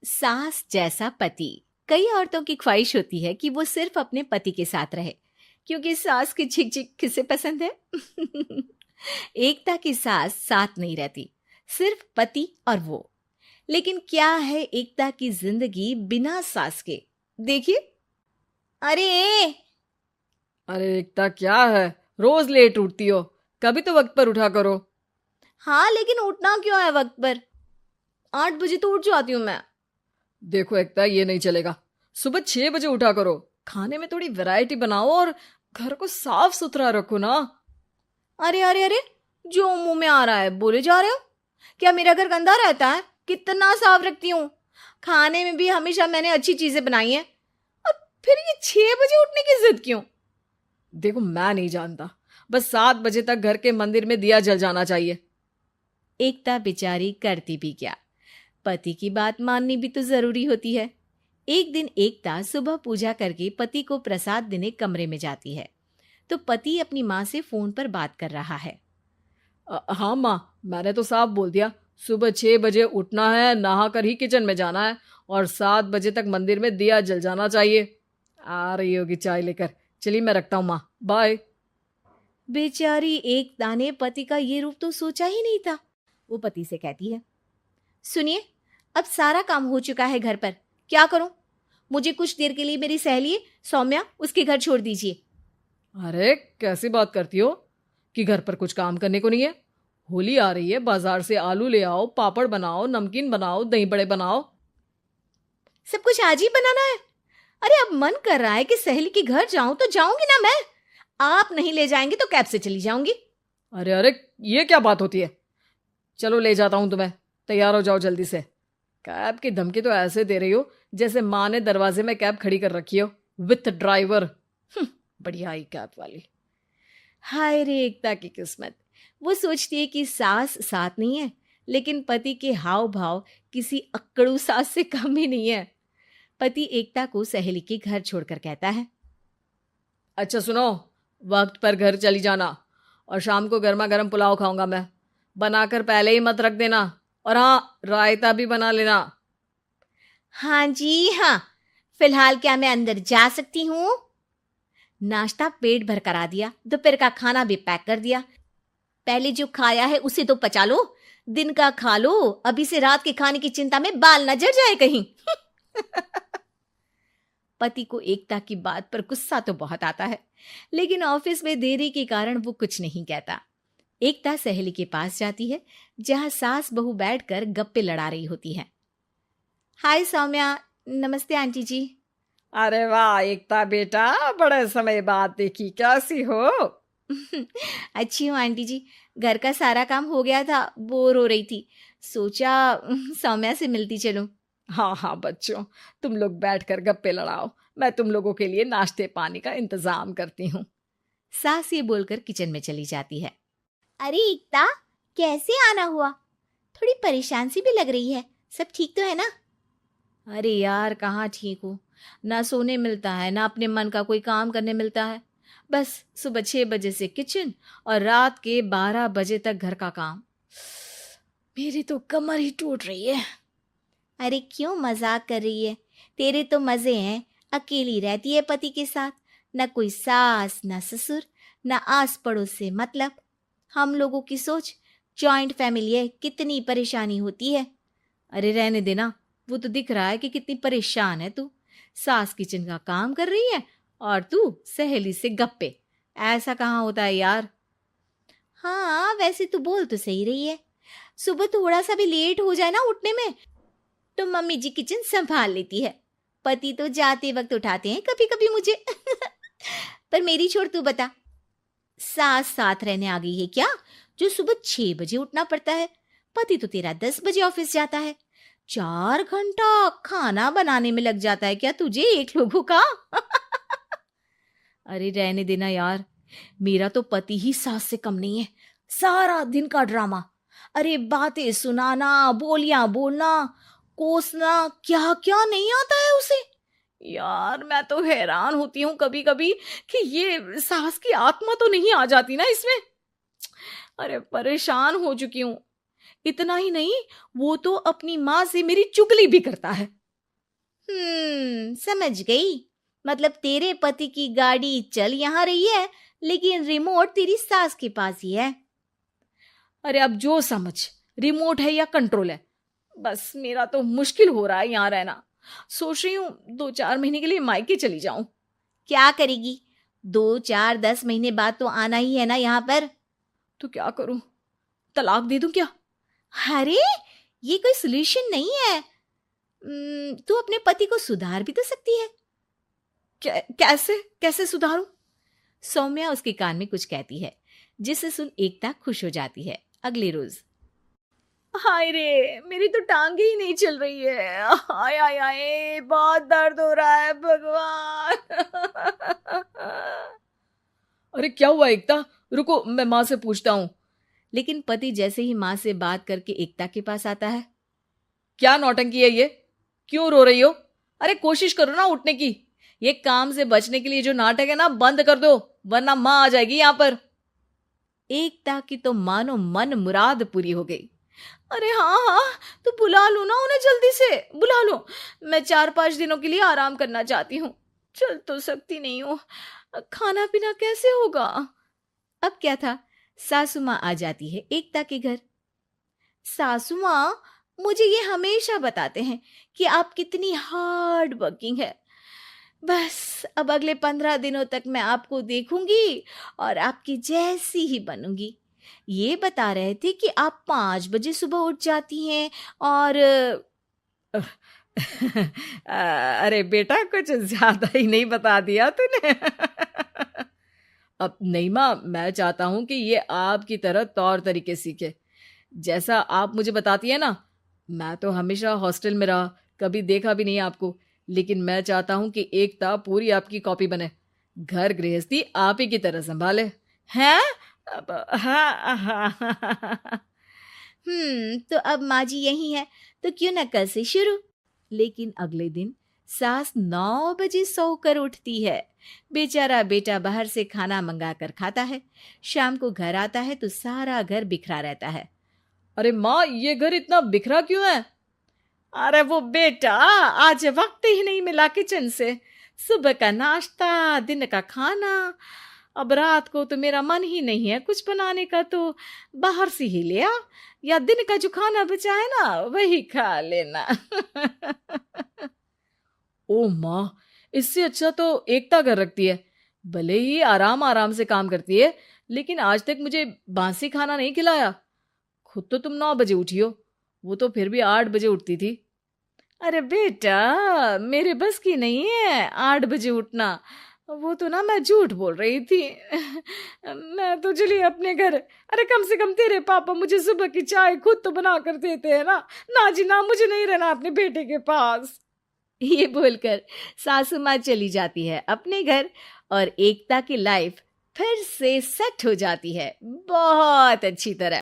सास जैसा पति। कई औरतों की ख्वाहिश होती है कि वो सिर्फ अपने पति के साथ रहे, क्योंकि सास की झिक झिक किसे पसंद है। एकता की सास साथ नहीं रहती, सिर्फ पति और वो। लेकिन क्या है एकता की जिंदगी बिना सास के? देखिए। अरे अरे एकता, क्या है? रोज लेट उठती हो। कभी तो वक्त पर उठा करो। हाँ, लेकिन उठना क्यों है वक्त पर? 8 बजे तो उठ जाती हूँ मैं। देखो एकता, ये नहीं चलेगा। सुबह 6 बजे उठा करो। खाने में थोड़ी वैरायटी बनाओ और घर को साफ सुथरा रखो ना। अरे अरे अरे, जो मुंह में आ रहा है बोले जा रहे हो। क्या मेरा घर गंदा रहता है? कितना साफ रखती हूँ। खाने में भी हमेशा मैंने अच्छी चीजें बनाई हैं। और फिर ये 6 बजे उठने की जिद क्यों? देखो, मैं नहीं जानता। बस 7 बजे तक घर के मंदिर में दिया जल जाना चाहिए। एकता बेचारी करती भी क्या, पति की बात माननी भी तो जरूरी होती है। एक दिन एकता सुबह पूजा करके पति को प्रसाद देने कमरे में जाती है, तो पति अपनी माँ से फोन पर बात कर रहा है। हाँ माँ, मैंने तो साफ बोल दिया। सुबह 6 बजे उठना है, नहा कर ही किचन में जाना है और 7 बजे तक मंदिर में दिया जल जाना चाहिए। आ रही होगी चाय लेकर। चलिए, मैं रखता हूँ माँ, बाय। बेचारी एकता ने पति का ये रूप तो सोचा ही नहीं था। वो पति से कहती है, सुनिए, अब सारा काम हो चुका है घर पर, क्या करूं? मुझे कुछ देर के लिए मेरी सहेली सौम्या उसके घर छोड़ दीजिए। अरे कैसी बात करती हो कि घर पर कुछ काम करने को नहीं है? होली आ रही है, बाजार से आलू ले आओ, पापड़ बनाओ, नमकीन बनाओ, दही बड़े बनाओ। सब कुछ आज ही बनाना है? अरे अब मन कर रहा है कि सहेली के घर जाऊं तो जाऊंगी ना मैं। आप नहीं ले जाएंगे तो कैब से चली जाऊंगी। अरे अरे, ये क्या बात होती है? चलो ले जाता हूँ तुम्हें। तैयार हो जाओ जल्दी से। कैब की धमकी तो ऐसे दे रही हो जैसे माँ ने दरवाजे में कैब खड़ी कर रखी हो, विथ ड्राइवर। बढ़िया आई कैब वाली। हाय रे एकता की किस्मत। वो सोचती है कि सास साथ नहीं है, लेकिन पति के हाव भाव किसी अक्कड़ू सास से कम ही नहीं है। पति एकता को सहेली के घर छोड़कर कहता है, अच्छा सुनो, वक्त पर घर चली जाना और शाम को गर्मा गर्म पुलाव खाऊंगा मैं। बनाकर पहले ही मत रख देना। और हाँ, रायता भी बना लेना। हाँ जी हाँ, फिलहाल क्या मैं अंदर जा सकती हूँ? नाश्ता पेट भर करा दिया, दोपहर का खाना भी पैक कर दिया। पहले जो खाया है उसे तो पचा लो, दिन का खा लो, अभी से रात के खाने की चिंता में बाल न जल जाए कहीं। पति को एकता की बात पर गुस्सा तो बहुत आता है, लेकिन ऑफिस में देरी के कारण वो कुछ नहीं कहता। एकता सहेली के पास जाती है, जहां सास बहू बैठकर गप्पे लड़ा रही होती है। हाय सौम्या। नमस्ते आंटी जी। अरे वाह एकता बेटा, बड़े समय बाद देखी, कैसी हो? अच्छी हूँ आंटी जी। घर का सारा काम हो गया था, बोर हो रही थी, सोचा सौम्या से मिलती चलूं। हाँ हाँ बच्चों, तुम लोग बैठकर गप्पे लड़ाओ। मैं तुम लोगों के लिए नाश्ते पानी का इंतजाम करती हूँ। सास ये बोलकर किचन में चली जाती है। अरे एकता, कैसे आना हुआ? थोड़ी परेशान सी भी लग रही है, सब ठीक तो है ना? अरे यार, कहाँ ठीक हूँ। ना सोने मिलता है, ना अपने मन का कोई काम करने मिलता है। बस सुबह 6 बजे से किचन और रात के 12 बजे तक घर का काम। मेरी तो कमर ही टूट रही है। अरे क्यों मजाक कर रही है? तेरे तो मजे हैं। अकेली रहती है पति के साथ, न कोई सास न ससुर, न आस पड़ोस से मतलब। हम लोगों की सोच, जॉइंट फैमिली है, कितनी परेशानी होती है। अरे रहने देना, वो तो दिख रहा है कि कितनी परेशान है तू। सास किचन का काम कर रही है और तू सहेली से गप्पे। ऐसा कहाँ होता है यार। हाँ वैसे तू बोल तो सही रही है। सुबह थोड़ा सा भी लेट हो जाए ना उठने में, तो मम्मी जी किचन संभाल लेती है। पति तो जाते वक्त उठाते हैं कभी कभी मुझे। पर मेरी छोड़, तू बता, सास साथ रहने आ गई है क्या, जो सुबह 6 बजे उठना पड़ता है? पति तो तेरा 10 बजे ऑफिस जाता है। 4 घंटा खाना बनाने में लग जाता है क्या तुझे, एक लोगों का? अरे रहने देना यार, मेरा तो पति ही सास से कम नहीं है। सारा दिन का ड्रामा। अरे बातें सुनाना, बोलियां बोलना, कोसना, क्या क्या नहीं आता है उसे। यार मैं तो हैरान होती हूँ कभी कभी कि ये सास की आत्मा तो नहीं आ जाती ना इसमें। अरे परेशान हो चुकी हूँ। इतना ही नहीं, वो तो अपनी माँ से मेरी चुगली भी करता है। समझ गई। मतलब तेरे पति की गाड़ी चल यहाँ रही है, लेकिन रिमोट तेरी सास के पास ही है। अरे अब जो समझ, रिमोट है या कंट्रोल है, बस मेरा तो मुश्किल हो रहा है यहाँ रहना। सोच रही हूँ 2-4 महीने के लिए मायके चली जाऊं। क्या करेगी? 2-4-10 महीने बाद तो आना ही है ना यहाँ पर। तो क्या करूं, तलाक दे दूं क्या? अरे ये कोई सोल्यूशन नहीं है। तू अपने पति को सुधार भी तो सकती है। कैसे कैसे सुधारूं? सौम्या उसके कान में कुछ कहती है, जिसे सुन एकता खुश हो जाती है। अगले रोज, हाय रे, मेरी तो टांगे ही नहीं चल रही है। हाय हाय हाय, बहुत दर्द हो रहा है भगवान। अरे क्या हुआ एकता, रुको मैं माँ से पूछता हूँ। लेकिन पति जैसे ही माँ से बात करके एकता के पास आता है। क्या नौटंकी है ये, क्यों रो रही हो? अरे कोशिश करो ना उठने की। ये काम से बचने के लिए जो नाटक है ना, बंद कर दो, वरना माँ आ जाएगी यहाँ पर। एकता की तो मानो मन मुराद पूरी हो गई। अरे हाँ हाँ, तो बुला लो ना उन्हें, जल्दी से बुला लो। मैं 4-5 दिनों के लिए आराम करना चाहती हूँ, चल तो सकती नहीं हूँ। खाना पीना कैसे होगा? अब क्या था, सासू माँ आ जाती है एकता के घर। सासू माँ, मुझे ये हमेशा बताते हैं कि आप कितनी हार्ड वर्किंग है। बस अब अगले 15 दिनों तक मैं आपको देखूंगी और आपकी जैसी ही बनूंगी। ये बता रहे थे कि आप 5 बजे सुबह उठ जाती हैं और अरे बेटा, कुछ ज्यादा ही नहीं बता दिया तूने। अब नहीं माँ, मैं चाहता हूं कि ये आपकी तरह तौर तरीके सीखे, जैसा आप मुझे बताती है ना। मैं तो हमेशा हॉस्टल में रहा, कभी देखा भी नहीं आपको, लेकिन मैं चाहता हूं कि एकता पूरी आपकी कॉपी बने, घर गृहस्थी आप ही की तरह संभाले। हैं? हाँ। तो अब माँ जी यही है, तो क्यों ना कल से शुरू। लेकिन अगले दिन सास 9 बजे सोकर उठती है। बेचारा बेटा बाहर से खाना मंगा कर खाता है। शाम को घर आता है तो सारा घर बिखरा रहता है। अरे माँ, ये घर इतना बिखरा क्यों है? अरे वो बेटा, आज वक्त ही नहीं मिला किचन से। सुबह का नाश्ता, दिन का खाना, अब रात को तो मेरा मन ही नहीं है कुछ बनाने का, तो बाहर से ही ले आ, या दिन का जो खाना बचा है ना वही खा लेना। ओ माँ, इससे अच्छा तो एकता कर रखती है। भले ही आराम आराम से काम करती है, लेकिन आज तक मुझे बासी खाना नहीं खिलाया। खुद तो तुम 9 बजे उठी हो, वो तो फिर भी 8 बजे उठती थी। अरे बेटा, मेरे बस की नहीं है 8 बजे उठना, वो तो ना मैं झूठ बोल रही थी। मैं तो चली अपने घर। अरे कम से कम तेरे पापा मुझे सुबह की चाय खुद तो बना कर देते हैं ना। ना जी ना, मुझे नहीं रहना अपने बेटे के पास। ये बोलकर सासू माँ चली जाती है अपने घर और एकता की लाइफ फिर से सेट हो जाती है, बहुत अच्छी तरह।